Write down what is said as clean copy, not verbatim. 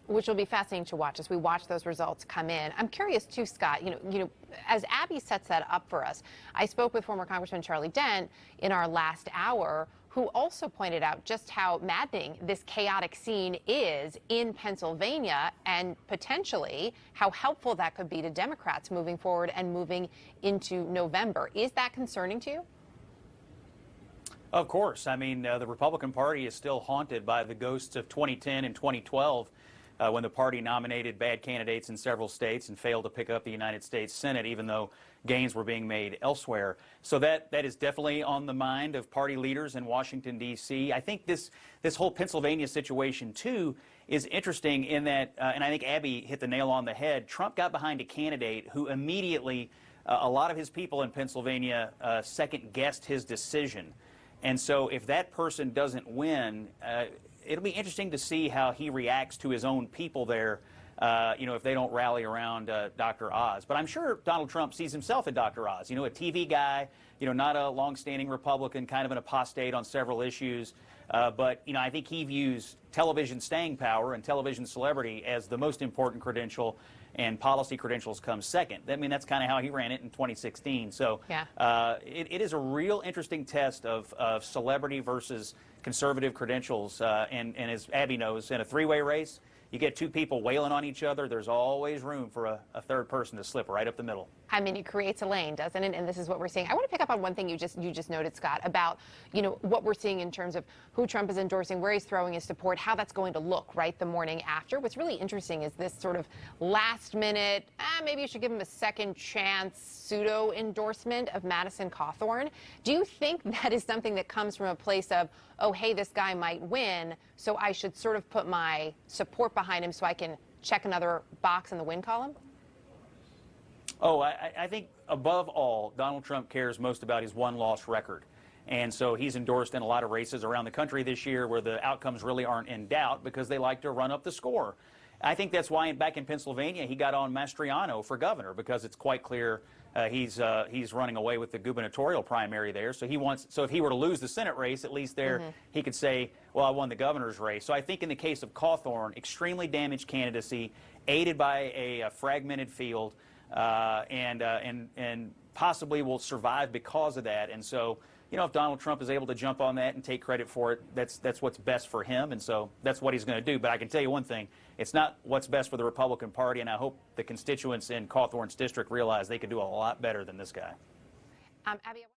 Which will be fascinating to watch as we watch those results come in. I'm curious too, Scott, as Abby sets that up for us, I spoke with former Congressman Charlie Dent in our last hour, who also pointed out just how maddening this chaotic scene is in Pennsylvania and potentially how helpful that could be to Democrats moving forward and moving into November. Is that concerning to you? Of course. I mean, the Republican Party is still haunted by the ghosts of 2010 and 2012 when the party nominated bad candidates in several states and failed to pick up the United States Senate, even though gains were being made elsewhere. So that is definitely on the mind of party leaders in Washington, D.C. I think this whole Pennsylvania situation, too, is interesting in that, and I think Abby hit the nail on the head, Trump got behind a candidate who immediately, a lot of his people in Pennsylvania second-guessed his decision. And so if that person doesn't win, it'll be interesting to see how he reacts to his own people there, if they don't rally around Dr. Oz. But I'm sure Donald Trump sees himself in Dr. Oz, a TV guy, not a long-standing Republican, kind of an apostate on several issues. But, I think he views television staying power and television celebrity as the most important credential, and policy credentials come second. I mean, that's kind of how he ran it in 2016. So yeah. It is a real interesting test of celebrity versus conservative credentials. And as Abby knows, in a three-way race, you get two people wailing on each other, there's always room for a third person to slip right up the middle. I mean, it creates a lane, doesn't it? And this is what we're seeing. I want to pick up on one thing you just noted, Scott, about, what we're seeing in terms of who Trump is endorsing, where he's throwing his support, how that's going to look, right, the morning after. What's really interesting is this sort of last minute, maybe you should give him a second chance pseudo endorsement of Madison Cawthorn. Do you think that is something that comes from a place of, oh, hey, this guy might win, so I should sort of put my support behind him so I can check another box in the win column? Oh, I think above all, Donald Trump cares most about his one-loss record. And so he's endorsed in a lot of races around the country this year where the outcomes really aren't in doubt because they like to run up the score. I think that's why back in Pennsylvania he got on Mastriano for governor, because it's quite clear he's running away with the gubernatorial primary there. So if he were to lose the Senate race, at least there he could say, well, I won the governor's race. So I think in the case of Cawthorn, extremely damaged candidacy, aided by a fragmented field, and possibly will survive because of that. And so, if Donald Trump is able to jump on that and take credit for it, that's what's best for him, and so that's what he's going to do. But I can tell you one thing, it's not what's best for the Republican Party, and I hope the constituents in Cawthorn's district realize they could do a lot better than this guy. Abby,